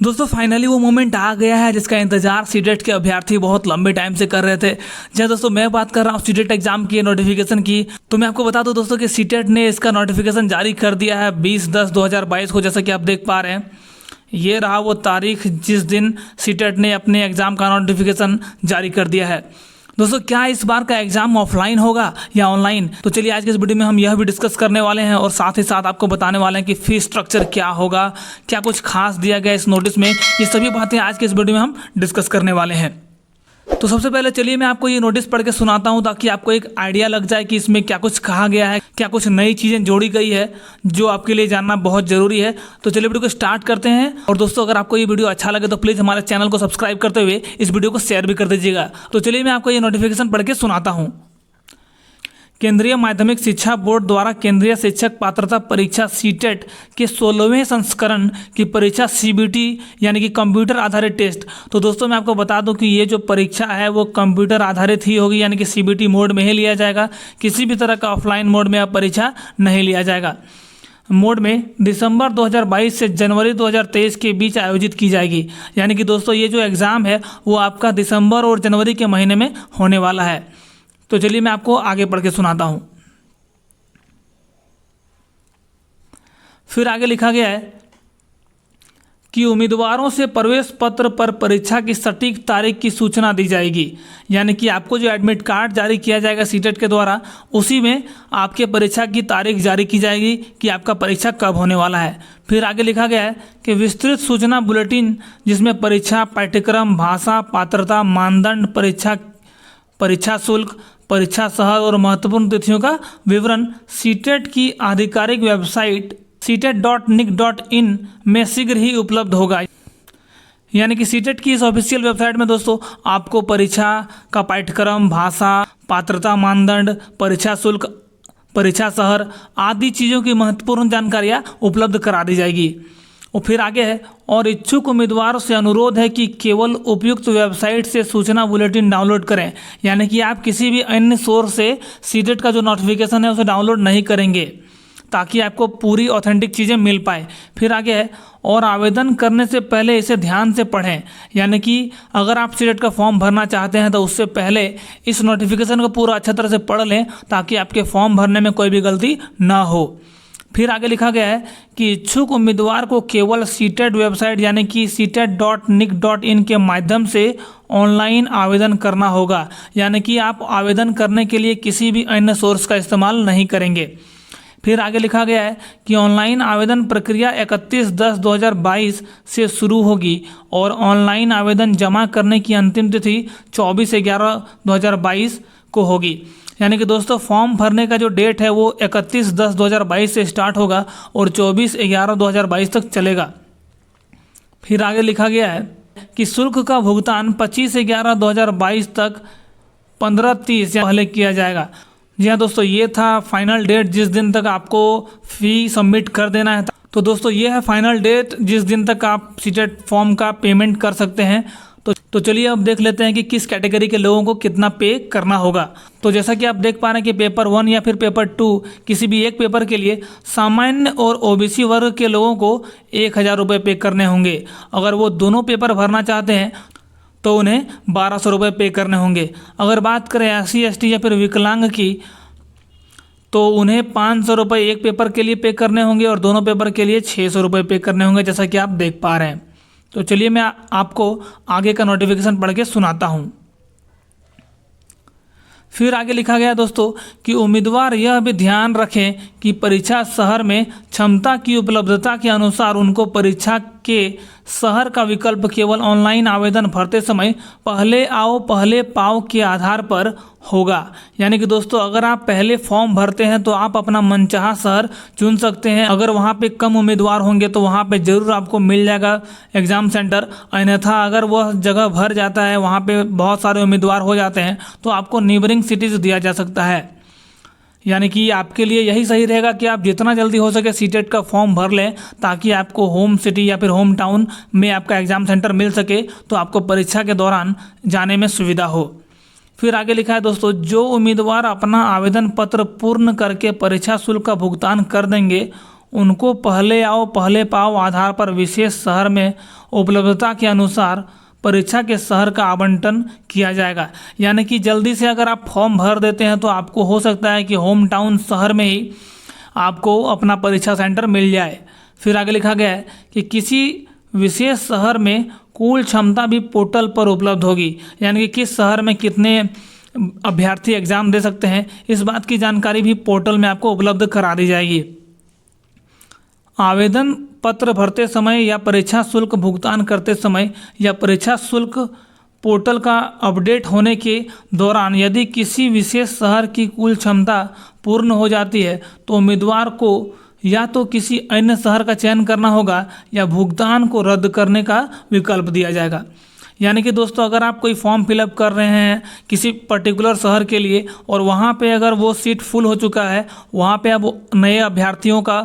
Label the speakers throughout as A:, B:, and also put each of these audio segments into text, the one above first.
A: दोस्तों फाइनली वो मोमेंट आ गया है जिसका इंतजार सीटेट के अभ्यर्थी बहुत लंबे टाइम से कर रहे थे। जहाँ दोस्तों मैं बात कर रहा हूँ सीटेट एग्जाम की नोटिफिकेशन की, तो मैं आपको बता दूं दोस्तों कि सीटेट ने इसका नोटिफिकेशन जारी कर दिया है 20/10/2022 को। जैसा कि आप देख पा रहे हैं, ये रहा वो तारीख जिस दिन सीटेट ने अपने एग्जाम का नोटिफिकेशन जारी कर दिया है। दोस्तों क्या इस बार का एग्जाम ऑफलाइन होगा या ऑनलाइन, तो चलिए आज के इस वीडियो में हम यह भी डिस्कस करने वाले हैं और साथ ही साथ आपको बताने वाले हैं कि फीस स्ट्रक्चर क्या होगा, क्या कुछ खास दिया गया इस नोटिस में। ये सभी बातें आज के इस वीडियो में हम डिस्कस करने वाले हैं। तो सबसे पहले चलिए मैं आपको ये नोटिस पढ़ के सुनाता हूँ ताकि आपको एक आइडिया लग जाए कि इसमें क्या कुछ कहा गया है, क्या कुछ नई चीज़ें जोड़ी गई है जो आपके लिए जानना बहुत ज़रूरी है। तो चलिए वीडियो को स्टार्ट करते हैं। और दोस्तों अगर आपको ये वीडियो अच्छा लगे तो प्लीज़ हमारे चैनल को सब्सक्राइब करते हुए इस वीडियो को शेयर भी कर दीजिएगा। तो चलिए मैं आपको ये नोटिफिकेशन पढ़ के सुनाता हूँ। केंद्रीय माध्यमिक शिक्षा बोर्ड द्वारा केंद्रीय शिक्षक पात्रता परीक्षा सीटेट के 16वें संस्करण की परीक्षा सीबीटी यानी कि कंप्यूटर आधारित टेस्ट। तो दोस्तों मैं आपको बता दूं कि ये जो परीक्षा है वो कंप्यूटर आधारित ही होगी, यानी कि सीबीटी मोड में ही लिया जाएगा। किसी भी तरह का ऑफलाइन मोड में अब परीक्षा नहीं लिया जाएगा। मोड में दिसंबर 2022 से जनवरी 2023 के बीच आयोजित की जाएगी। यानी कि दोस्तों ये जो एग्ज़ाम है वो आपका दिसंबर और जनवरी के महीने में होने वाला है। तो चलिए मैं आपको आगे पढ़ के सुनाता हूँ। फिर आगे लिखा गया है कि उम्मीदवारों से प्रवेश पत्र पर परीक्षा की सटीक तारीख की सूचना दी जाएगी। यानी कि आपको जो एडमिट कार्ड जारी किया जाएगा सीटेट के द्वारा, उसी में आपके परीक्षा की तारीख जारी की जाएगी कि आपका परीक्षा कब होने वाला है। फिर आगे लिखा गया है कि विस्तृत सूचना बुलेटिन जिसमें परीक्षा पाठ्यक्रम, भाषा, पात्रता मानदंड, परीक्षा शुल्क, परीक्षा शहर और महत्वपूर्ण तिथियों का विवरण सीटेट की आधिकारिक वेबसाइट setet.nic.in में शीघ्र ही उपलब्ध होगा। यानी कि सीटेट की इस ऑफिशियल वेबसाइट में दोस्तों आपको परीक्षा का पाठ्यक्रम, भाषा, पात्रता मानदंड, परीक्षा शुल्क, परीक्षा शहर आदि चीज़ों की महत्वपूर्ण जानकारियाँ उपलब्ध करा दी जाएगी। और फिर आगे है, और इच्छुक उम्मीदवारों से अनुरोध है कि केवल उपयुक्त वेबसाइट से सूचना बुलेटिन डाउनलोड करें। यानी कि आप किसी भी अन्य सोर्स से सीटेट का जो नोटिफिकेशन है उसे डाउनलोड नहीं करेंगे ताकि आपको पूरी ऑथेंटिक चीज़ें मिल पाए। फिर आगे है, और आवेदन करने से पहले इसे ध्यान से पढ़ें। यानी कि अगर आप सीटेट का फॉर्म भरना चाहते हैं तो उससे पहले इस नोटिफिकेशन को पूरा अच्छा तरह से पढ़ लें ताकि आपके फॉर्म भरने में कोई भी गलती ना हो। फिर आगे लिखा गया है कि इच्छुक उम्मीदवार को केवल सीटेट वेबसाइट यानी कि setet.nic.in के माध्यम से ऑनलाइन आवेदन करना होगा। यानी कि आप आवेदन करने के लिए किसी भी अन्य सोर्स का इस्तेमाल नहीं करेंगे। फिर आगे लिखा गया है कि ऑनलाइन आवेदन प्रक्रिया 31/10/2022 से शुरू होगी और ऑनलाइन आवेदन जमा करने की अंतिम तिथि 24/11/2022 को होगी। यानी कि दोस्तों फॉर्म भरने का जो डेट है वो 31/10/2022 से स्टार्ट होगा और 24/11/2022 तक चलेगा। फिर आगे लिखा गया है कि शुल्क का भुगतान 25/11/2022 तक 15:30 पहले किया जाएगा। जी हाँ दोस्तों, ये था फाइनल डेट जिस दिन तक आपको फी सबमिट कर देना है। तो दोस्तों ये है फाइनल डेट जिस दिन तक आप सीटेट फॉर्म का पेमेंट कर सकते हैं। तो चलिए अब देख लेते हैं कि किस कैटेगरी के लोगों को कितना पे करना होगा। तो जैसा कि आप देख पा रहे हैं कि पेपर 1 या फिर पेपर 2 किसी भी एक पेपर के लिए सामान्य और ओबीसी वर्ग के लोगों को 1000 रुपये पे करने होंगे। अगर वो दोनों पेपर भरना चाहते हैं तो उन्हें 1200 रुपये पे करने होंगे। अगर बात करें SC ST या फिर विकलांग की तो उन्हें 500 रुपये एक पेपर के लिए पे करने होंगे और दोनों पेपर के लिए 600 रुपये पे करने होंगे, जैसा कि आप देख पा रहे हैं। तो चलिए मैं आपको आगे का नोटिफिकेशन पढ़ के सुनाता हूँ। फिर आगे लिखा गया दोस्तों कि उम्मीदवार यह भी ध्यान रखें कि परीक्षा शहर में क्षमता की उपलब्धता के अनुसार उनको परीक्षा के शहर का विकल्प केवल ऑनलाइन आवेदन भरते समय पहले आओ पहले पाओ के आधार पर होगा। यानी कि दोस्तों अगर आप पहले फॉर्म भरते हैं तो आप अपना मनचाहा शहर चुन सकते हैं। अगर वहाँ पे कम उम्मीदवार होंगे तो वहाँ पे ज़रूर आपको मिल जाएगा एग्ज़ाम सेंटर। अन्यथा अगर वह जगह भर जाता है, वहाँ पे बहुत सारे उम्मीदवार हो जाते हैं, तो आपको नेबरिंग सिटीज़ दिया जा सकता है। यानी कि आपके लिए यही सही रहेगा कि आप जितना जल्दी हो सके सीटेट का फॉर्म भर लें ताकि आपको होम सिटी या फिर होम टाउन में आपका एग्ज़ाम सेंटर मिल सके, तो आपको परीक्षा के दौरान जाने में सुविधा हो। फिर आगे लिखा है दोस्तों, जो उम्मीदवार अपना आवेदन पत्र पूर्ण करके परीक्षा शुल्क का भुगतान कर देंगे उनको पहले आओ पहले पाओ आधार पर विशेष शहर में उपलब्धता के अनुसार परीक्षा के शहर का आवंटन किया जाएगा। यानी कि जल्दी से अगर आप फॉर्म भर देते हैं तो आपको हो सकता है कि होम टाउन शहर में ही आपको अपना परीक्षा सेंटर मिल जाए। फिर आगे लिखा गया है कि किसी विशेष शहर में कुल क्षमता भी पोर्टल पर उपलब्ध होगी। यानी कि किस शहर में कितने अभ्यर्थी एग्जाम दे सकते हैं, इस बात की जानकारी भी पोर्टल में आपको उपलब्ध करा दी जाएगी। आवेदन पत्र भरते समय या परीक्षा शुल्क भुगतान करते समय या परीक्षा शुल्क पोर्टल का अपडेट होने के दौरान यदि किसी विशेष शहर की कुल क्षमता पूर्ण हो जाती है तो उम्मीदवार को या तो किसी अन्य शहर का चयन करना होगा या भुगतान को रद्द करने का विकल्प दिया जाएगा। यानी कि दोस्तों, अगर आप कोई फॉर्म फिलअप कर रहे हैं किसी पर्टिकुलर शहर के लिए और वहाँ पे अगर वो सीट फुल हो चुका है, वहाँ पे अब नए अभ्यर्थियों का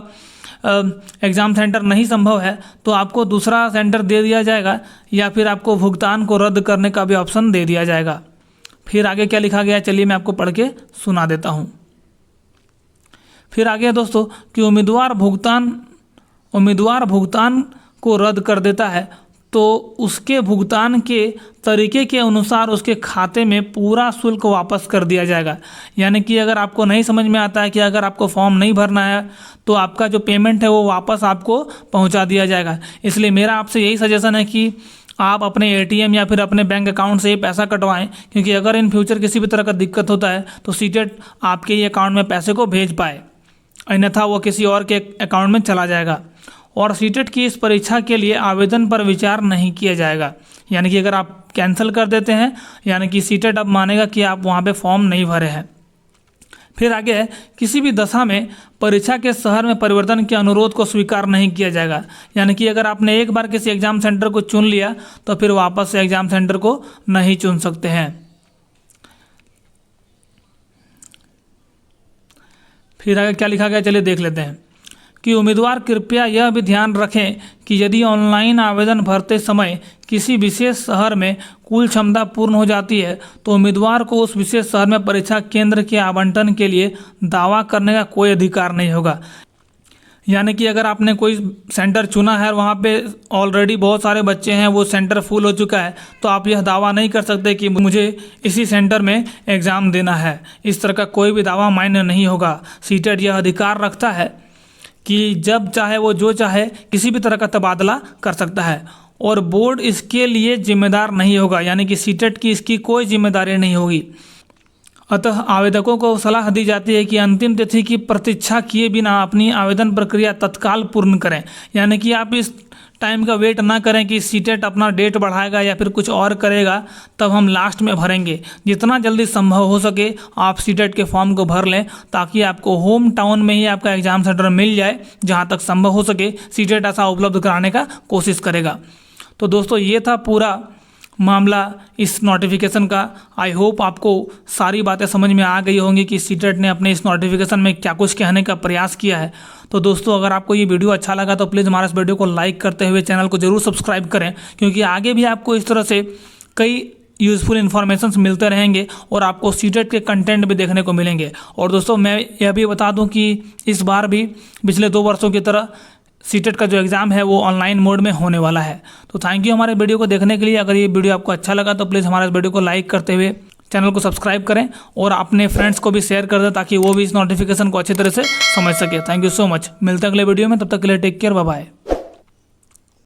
A: एग्ज़ाम सेंटर नहीं संभव है, तो आपको दूसरा सेंटर दे दिया जाएगा या फिर आपको भुगतान को रद्द करने का भी ऑप्शन दे दिया जाएगा। फिर आगे क्या लिखा गया है, चलिए मैं आपको पढ़ के सुना देता हूँ। फिर आगे दोस्तों कि उम्मीदवार भुगतान को रद्द कर देता है तो उसके भुगतान के तरीके के अनुसार उसके खाते में पूरा शुल्क वापस कर दिया जाएगा। यानी कि अगर आपको नहीं समझ में आता है कि अगर आपको फॉर्म नहीं भरना है तो आपका जो पेमेंट है वो वापस आपको पहुंचा दिया जाएगा। इसलिए मेरा आपसे यही सजेशन है कि आप अपने एटीएम या फिर अपने बैंक अकाउंट से ये पैसा कटवाएं, क्योंकि अगर इन फ्यूचर किसी भी तरह का दिक्कत होता है तो सीटेट आपके ही अकाउंट में पैसे को भेज पाए, अन्यथा वो किसी और के अकाउंट में चला जाएगा। और सीटेट की इस परीक्षा के लिए आवेदन पर विचार नहीं किया जाएगा। यानी कि अगर आप कैंसिल कर देते हैं, यानी कि सीटेट अब मानेगा कि आप वहाँ पे फॉर्म नहीं भरे हैं। फिर आगे है, किसी भी दशा में परीक्षा के शहर में परिवर्तन के अनुरोध को स्वीकार नहीं किया जाएगा। यानी कि अगर आपने एक बार किसी एग्जाम सेंटर को चुन लिया तो फिर वापस से एग्जाम सेंटर को नहीं चुन सकते हैं। फिर आगे क्या लिखा गया, चलिए देख लेते हैं कि उम्मीदवार कृपया यह भी ध्यान रखें कि यदि ऑनलाइन आवेदन भरते समय किसी विशेष शहर में कुल क्षमता पूर्ण हो जाती है तो उम्मीदवार को उस विशेष शहर में परीक्षा केंद्र के आवंटन के लिए दावा करने का कोई अधिकार नहीं होगा। यानी कि अगर आपने कोई सेंटर चुना है और वहाँ पे ऑलरेडी बहुत सारे बच्चे हैं, वो सेंटर फुल हो चुका है, तो आप यह दावा नहीं कर सकते कि मुझे इसी सेंटर में एग्ज़ाम देना है। इस तरह का कोई भी दावा मान्य नहीं होगा। सीटेट यह अधिकार रखता है कि जब चाहे वो जो चाहे किसी भी तरह का तबादला कर सकता है और बोर्ड इसके लिए जिम्मेदार नहीं होगा। यानी कि सीटेट की इसकी कोई जिम्मेदारी नहीं होगी। अतः आवेदकों को सलाह दी जाती है कि अंतिम तिथि की प्रतीक्षा किए बिना अपनी आवेदन प्रक्रिया तत्काल पूर्ण करें। यानी कि आप इस टाइम का वेट ना करें कि सीटेट अपना डेट बढ़ाएगा या फिर कुछ और करेगा तब हम लास्ट में भरेंगे। जितना जल्दी संभव हो सके आप सीटेट के फॉर्म को भर लें ताकि आपको होम टाउन में ही आपका एग्जाम सेंटर मिल जाए। जहां तक संभव हो सके सीटेट ऐसा उपलब्ध कराने का कोशिश करेगा। तो दोस्तों, ये था पूरा मामला इस नोटिफिकेशन का। आई होप आपको सारी बातें समझ में आ गई होंगी कि सीटेट ने अपने इस नोटिफिकेशन में क्या कुछ कहने का प्रयास किया है। तो दोस्तों, अगर आपको ये वीडियो अच्छा लगा तो प्लीज़ हमारे इस वीडियो को लाइक करते हुए चैनल को जरूर सब्सक्राइब करें, क्योंकि आगे भी आपको इस तरह से कई यूज़फुल इन्फॉर्मेशंस मिलते रहेंगे और आपको सीटेट के कंटेंट भी देखने को मिलेंगे। और दोस्तों, मैं यह भी बता दूं कि इस बार भी पिछले 2 वर्षों की तरह सीटेट का जो एग्ज़ाम है वो ऑनलाइन मोड में होने वाला है। तो थैंक यू हमारे वीडियो को देखने के लिए। अगर ये वीडियो आपको अच्छा लगा तो प्लीज़ हमारे वीडियो को लाइक करते हुए चैनल को सब्सक्राइब करें और अपने फ्रेंड्स को भी शेयर कर दें ताकि वो भी इस नोटिफिकेशन को अच्छी तरह से समझ सके। Thank you so much. मिलते हैं अगले वीडियो में, तब तक के लिए टेक केयर, बाय बाय।